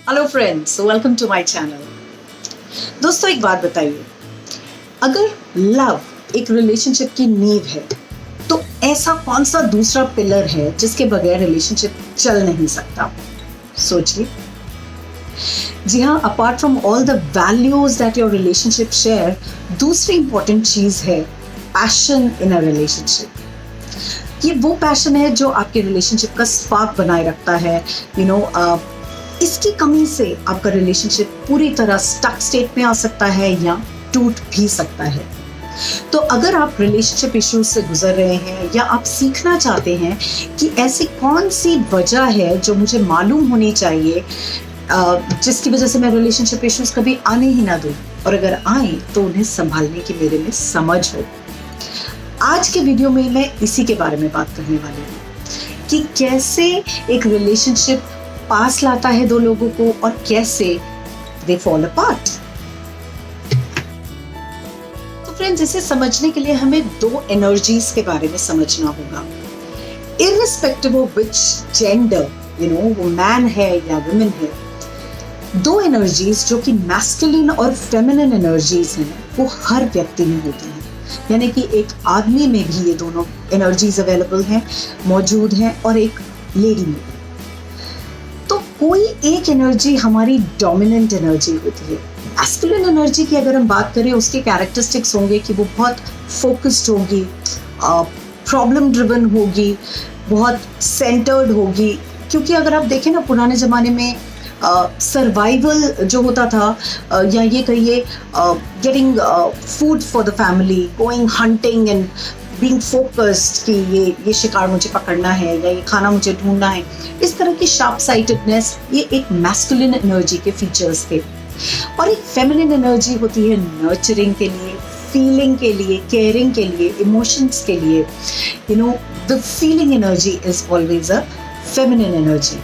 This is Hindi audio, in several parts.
Hello friends, welcome to my channel. दोस्तों, एक बात बताइए, अगर लव एक रिलेशनशिप की नींव है तो ऐसा कौन सा दूसरा पिलर है जिसके बगैर रिलेशनशिप चल नहीं सकता? सोचिए। जी हाँ, apart from all the values that your relationship share, दूसरी इंपॉर्टेंट चीज है पैशन इन अ रिलेशनशिप। ये वो पैशन है जो आपके रिलेशनशिप का स्पार्क बनाए रखता है। इसकी कमी से आपका रिलेशनशिप पूरी तरह स्टक स्टेट में आ सकता है या टूट भी सकता है। तो अगर आप रिलेशनशिप इश्यूज से गुजर रहे हैं या आप सीखना चाहते हैं कि ऐसी कौन सी वजह है जो मुझे मालूम होनी चाहिए जिसकी वजह से मैं रिलेशनशिप इश्यूज कभी आने ही ना दूं, और अगर आए तो उन्हें संभालने की मेरे में समझ हो, आज के वीडियो में मैं इसी के बारे में बात करने वाली हूँ कि कैसे एक रिलेशनशिप पास लाता है दो लोगों को और कैसे दे फॉल अपार्ट। तो फ्रेंड्स, इसे समझने के लिए हमें दो एनर्जीज के बारे में समझना होगा। इर्रिस्पेक्टिव ऑफ व्हिच जेंडर वो मैन है या वुमेन है, दो एनर्जीज जो कि मैस्कुलिन और फेमिनिन एनर्जीज हैं वो हर व्यक्ति में होती हैं। यानी कि एक आदमी में भी ये दोनों एनर्जीज अवेलेबल हैं, मौजूद हैं, और एक लेडी में। तो कोई एक एनर्जी हमारी डोमिनेंट एनर्जी होती है। मैस्कुलिन एनर्जी की अगर हम बात करें, उसके कैरेक्टरिस्टिक्स होंगे कि वो बहुत फोकस्ड होगी, प्रॉब्लम ड्रिवन होगी, बहुत सेंटर्ड होगी। क्योंकि अगर आप देखें ना, पुराने ज़माने में सर्वाइवल जो होता था, या ये कहिए getting food for the family, going hunting and being focused कि ये शिकार मुझे पकड़ना है या ये खाना मुझे ढूंढना है, इस तरह की शार्प साइटेडनेस, ये एक मैस्कुलिन एनर्जी के फीचर्स थे। और एक फेमिनिन एनर्जी होती है नर्चरिंग के लिए, फीलिंग के लिए, केयरिंग के लिए, इमोशंस के लिए। The feeling energy is always a feminine energy,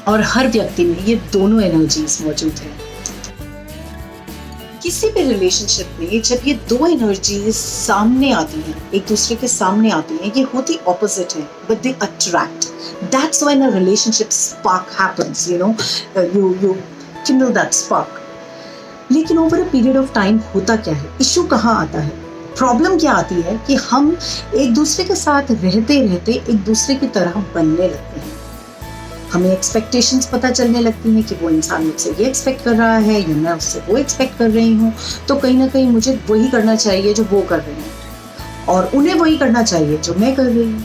और हर व्यक्ति में ये दोनों एनर्जीज मौजूद है। किसी भी रिलेशनशिप में जब ये दो एनर्जीज सामने आती हैं, एक दूसरे के सामने आती हैं, ये होती ऑपोजिट है, but they attract. That's when a relationship spark happens, you kindle that spark। लेकिन over a period of time होता क्या है, इशू कहाँ आता है, प्रॉब्लम क्या आती है कि हम एक दूसरे के साथ रहते रहते एक दूसरे की तरह बनने लगते हैं। हमें एक्सपेक्टेशंस पता चलने लगती हैं कि वो इंसान मुझसे ये एक्सपेक्ट कर रहा है या मैं उससे वो एक्सपेक्ट कर रही हूँ, तो कहीं ना कहीं मुझे वही करना चाहिए जो वो कर रहे हैं, और उन्हें वही करना चाहिए जो मैं कर रही हूँ।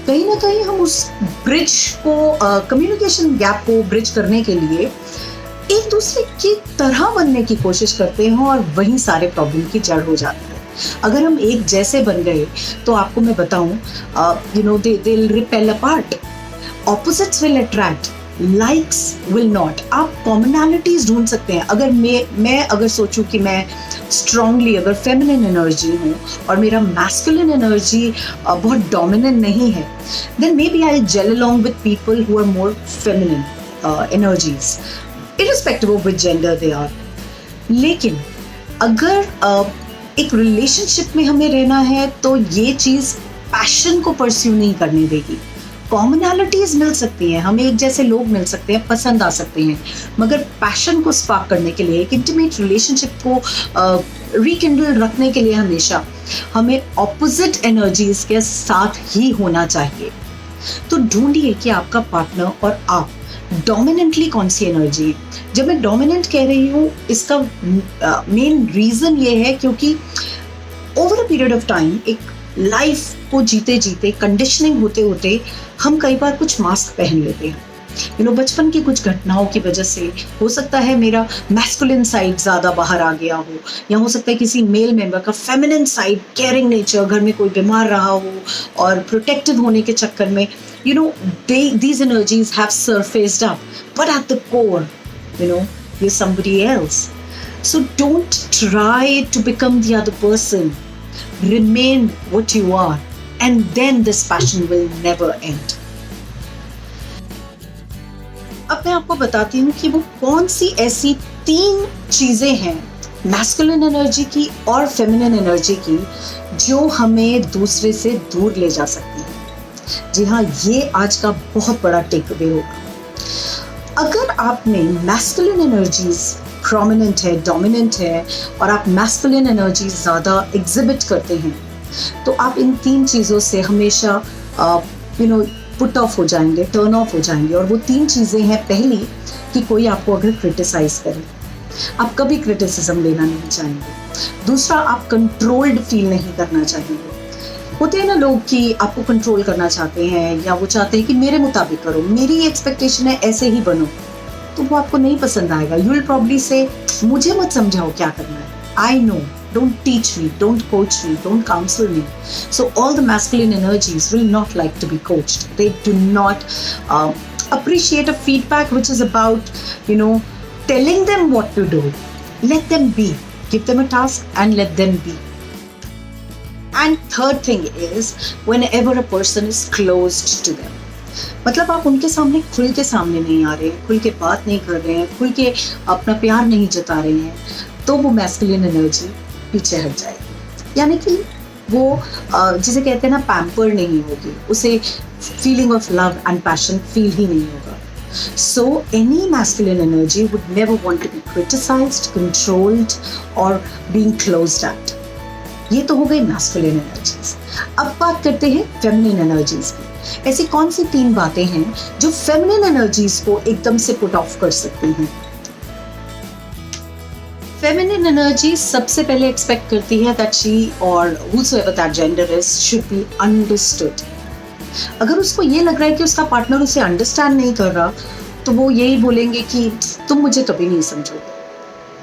कहीं ना कहीं हम उस ब्रिज को, कम्युनिकेशन गैप को ब्रिज करने के लिए एक दूसरे की तरह बनने की कोशिश करते हैं, और वहीं सारे प्रॉब्लम की जड़ हो जाती है। अगर हम एक जैसे बन गए तो आपको मैं बताऊं, they will repel apart, opposites will attract, likes will not। आप कॉमनैलिटीज ढूंढ सकते हैं। अगर मैं अगर सोचूं कि मैं स्ट्रांगली अगर फेमिनिन एनर्जी हूँ और मेरा मैस्कुलिन एनर्जी बहुत डोमिनेंट नहीं है, then maybe I'll gel along with people who are more feminine energies, irrespective of which gender they are। लेकिन अगर एक रिलेशनशिप में हमें रहना है तो ये चीज़ पैशन को परस्यू नहीं करने देगी। कॉमनैलिटीज मिल सकती हैं, हमें एक जैसे लोग मिल सकते हैं, पसंद आ सकते हैं, मगर पैशन को स्पार्क करने के लिए, एक इंटीमेट रिलेशनशिप को रिकिंडल रखने के लिए हमेशा हमें ऑपोजिट एनर्जीज के साथ ही होना चाहिए। तो ढूंढिए कि आपका पार्टनर और आप डोमिनेंटली कौन सी एनर्जी है। जब मैं डोमिनेंट कह रही हूँ, इसका मेन रीज़न ये है क्योंकि over a period of time एक लाइफ को जीते जीते, कंडीशनिंग होते होते हम कई बार कुछ मास्क पहन लेते हैं। बचपन की कुछ घटनाओं की वजह से हो सकता है मेरा मैस्कुलिन साइड ज़्यादा बाहर आ गया हो, या हो सकता है किसी मेल मेंबर का फेमिनिन साइड, केयरिंग नेचर, घर में कोई बीमार रहा हो और प्रोटेक्टिव होने के चक्कर में these energies have surfaced up, but at the core, you're somebody else. So don't try to become the other person. Remain what you are, and then this passion will never end. अब मैं आपको बताती हूँ कि वो कौन सी ऐसी 3 चीजें हैं मैस्कुलिन एनर्जी की और फेमिनिन एनर्जी की जो हमें दूसरे से दूर ले जा सकती है। जी हाँ, ये आज का बहुत बड़ा टेक अवे होगा। अगर आप में मैस्कुलिन एनर्जीज प्रोमिनेंट है, डोमिनेंट है, और आप मैस्कुलिन एनर्जीज ज़्यादा एग्जिबिट करते हैं, तो आप इन 3 चीज़ों से हमेशा पुट ऑफ हो जाएंगे, टर्न ऑफ हो जाएंगे। और वो 3 चीज़ें हैं, पहली कि कोई आपको अगर क्रिटिसाइज करे, आप कभी क्रिटिसिज्म लेना नहीं चाहेंगे। दूसरा, आप कंट्रोल्ड फील नहीं करना चाहेंगे। होते हैं ना लोग कि आपको कंट्रोल करना चाहते हैं, या वो चाहते हैं कि मेरे मुताबिक करो, मेरी एक्सपेक्टेशन है ऐसे ही बनो, तो वो आपको नहीं पसंद आएगा। यू विल प्रॉब्ली से मुझे मत समझाओ क्या करना है, I know, don't teach me, don't coach me, don't counsel me. So all the masculine energies will not like to be coached. They do not appreciate a feedback which is about, telling them what to do. Let them be. Give them a task and let them be. And third thing is, whenever a person is closed to them, मतलब आप उनके सामने खुल के सामने नहीं आ रहे, खुल के बात नहीं कर रहे हैं, खुल के अपना प्यार नहीं जता रहे हैं, तो वो मैस्कुलिन एनर्जी पीछे हट जाएगी। यानी कि वो जिसे कहते हैं ना, पैम्पर नहीं होगी, उसे feeling of love and passion feel ही नहीं होगा। So any masculine energy would never want to be criticised, controlled और बीइंग क्लोज्ड एट। ये तो हो गई मैस्कुलिन एनर्जीज। अब बात करते हैं फेमिनिन एनर्जीज की। ऐसी कौन सी 3 बातें हैं जो फेमिनिन एनर्जीज को एकदम से पुट ऑफ कर सकती हैं? फेमिनिन एनर्जी सबसे पहले एक्सपेक्ट करती है that she or whosoever that gender is should be understood. अगर उसको ये लग रहा है कि उसका पार्टनर उसे अंडरस्टैंड नहीं कर रहा, तो वो यही बोलेंगे कि तुम मुझे कभी नहीं समझोगे,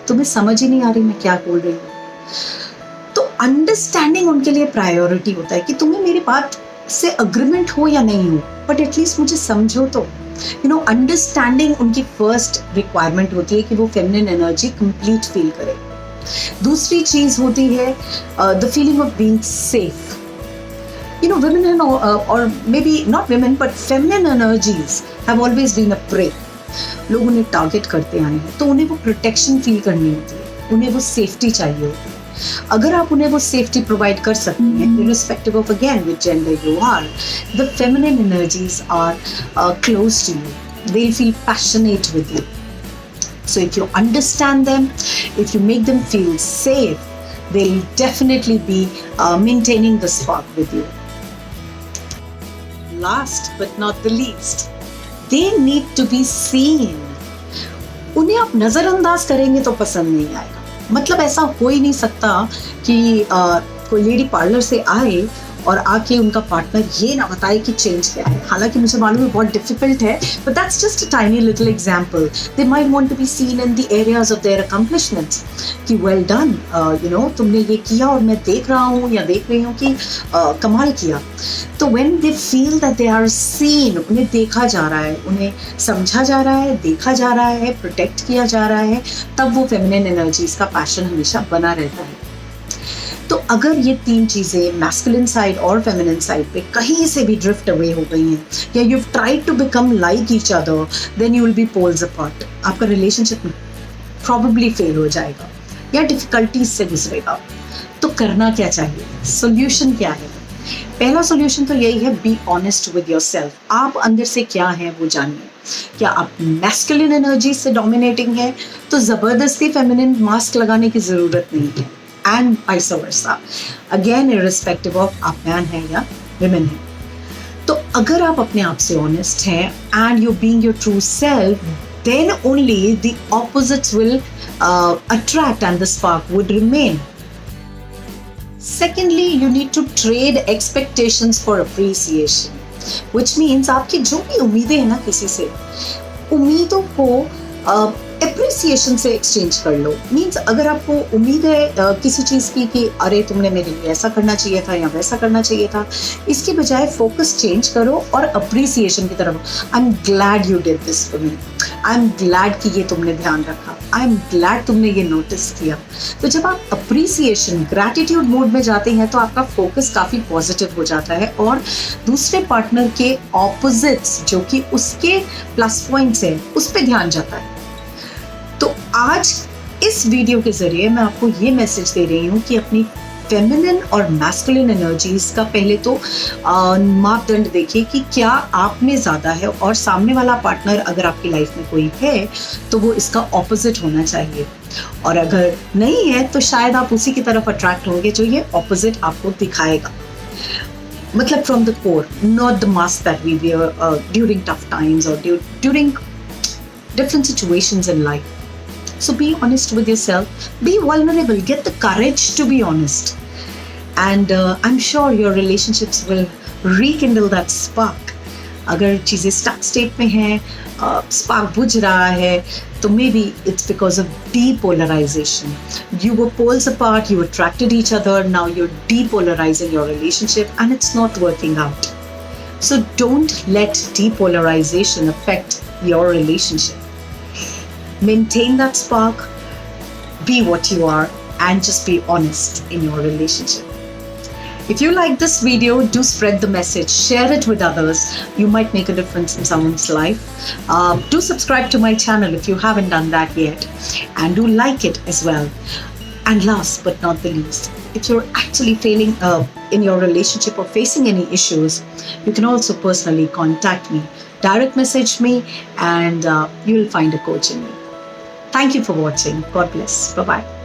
तुम्हें समझ ही नहीं आ रही मैं क्या बोल रही हूँ। तो अंडरस्टैंडिंग उनके लिए प्रायोरिटी होता है कि तुम्हें मेरी बात से अग्रीमेंट हो या नहीं हो, बट एटलीस्ट मुझे समझो तो। अंडरस्टैंडिंग उनकी फर्स्ट रिक्वायरमेंट होती है कि वो फेमिनिन एनर्जी कंप्लीट फील करे। दूसरी चीज होती है the feeling of being safe. women or maybe not women but feminine energies have always been a prey. लोग उन्हें टारगेट करते आए हैं, तो उन्हें वो प्रोटेक्शन फील करनी होती है, उन्हें वो सेफ्टी चाहिए होती है। अगर आप उन्हें वो सेफ्टी प्रोवाइड कर सकते हैं, irrespective of again which gender you are, the feminine energies are close to you. They'll feel passionate with you. So if you understand them, if you make them feel safe, they'll definitely be maintaining the spark with you. Last but not the least, they need to be seen. उन्हें आप नजरअंदाज करेंगे तो पसंद नहीं आएगा। मतलब ऐसा हो ही नहीं सकता कि कोई लेडी पार्लर से आए और आके उनका पार्टनर ये ना बताए कि चेंज क्या है। हालांकि मुझे मालूम है बहुत डिफिकल्ट है, but that's just a tiny little example. They might want to be seen in the areas of their accomplishments कि वेल डन, तुमने ये किया और मैं देख रहा हूँ या देख रही हूँ कि कमाल किया। तो when they feel that they are seen, उन्हें देखा जा रहा है, उन्हें समझा जा रहा है, देखा जा रहा है, प्रोटेक्ट किया जा रहा है, तब वो फेमिनिन एनर्जीज का पैशन हमेशा बना रहता है। तो अगर ये 3 चीज़ें मैस्कुलिन साइड और फेमिनिन साइड पे कहीं से भी ड्रिफ्ट अवे हो गई हैं, या you have tried to become like each other, then you will be poles apart. आपका रिलेशनशिप प्रॉबेबली फेल हो जाएगा या डिफिकल्टीज से गुजरेगा। तो करना क्या चाहिए? सोल्यूशन क्या है? पहला सोल्यूशन तो यही है, बी ऑनेस्ट विद योरसेल्फ। आप अंदर से क्या है वो जानिए। क्या आप मैस्कुलिन एनर्जी से डोमिनेटिंग है, तो ज़बरदस्ती फेमिनिन मास्क लगाने की ज़रूरत नहीं है, and vice versa, again irrespective of आप मैन है या विमेन है। तो अगर आप अपने आप से ऑनेस्ट हैं and you being your true self, then only the opposites will attract and the spark would remain. Secondly, you need to trade expectations for appreciation, which means आपकी जो भी उम्मीदें हैं ना किसी से, उम्मीदों को अप्रिसिएशन से एक्सचेंज कर लो। मीन्स अगर आपको उम्मीद है किसी चीज़ की कि अरे तुमने मेरे लिए ऐसा करना चाहिए था या वैसा करना चाहिए था, इसके बजाय फोकस चेंज करो और अप्रिसिएशन की तरफ। I am glad you did this for me, I am glad कि ये तुमने ध्यान रखा, आई एम ग्लैड तुमने ये नोटिस किया। तो जब आप अप्रिसिएशन, ग्रैटिट्यूड मोड में जाते हैं तो आपका फोकस काफ़ी पॉजिटिव हो जाता है और दूसरे पार्टनर के ऑपोजिट्स जो कि उसके प्लस पॉइंट्स हैं उस पर ध्यान जाता है। तो आज इस वीडियो के ज़रिए मैं आपको ये मैसेज दे रही हूँ कि अपनी फेमिनिन और मैस्कुलिन एनर्जीज का पहले तो मापदंड देखिए कि क्या आप में ज़्यादा है, और सामने वाला पार्टनर अगर आपकी लाइफ में कोई है तो वो इसका ऑपोजिट होना चाहिए, और अगर नहीं है तो शायद आप उसी की तरफ अट्रैक्ट होंगे जो ये ऑपोजिट आपको दिखाएगा. मतलब from the core, not the mask that we wear during tough times or during different situations in life. So be honest with yourself, be vulnerable, get the courage to be honest, and I'm sure your relationships will rekindle that spark. अगर चीज़ें stuck state में हैं, spark बुझ रहा है, तो maybe it's because of depolarization. You were poles apart, you attracted each other, now you're depolarizing your relationship and it's not working out. So don't let depolarization affect your relationship. Maintain that spark, be what you are, and just be honest in your relationship. If you like this video, do spread the message, share it with others. You might make a difference in someone's life. Do subscribe to my channel if you haven't done that yet, and do like it as well. And last but not the least, if you're actually failing in your relationship or facing any issues, you can also personally contact me, direct message me, and you'll find a coach in me. Thank you for watching. God bless. Bye-bye.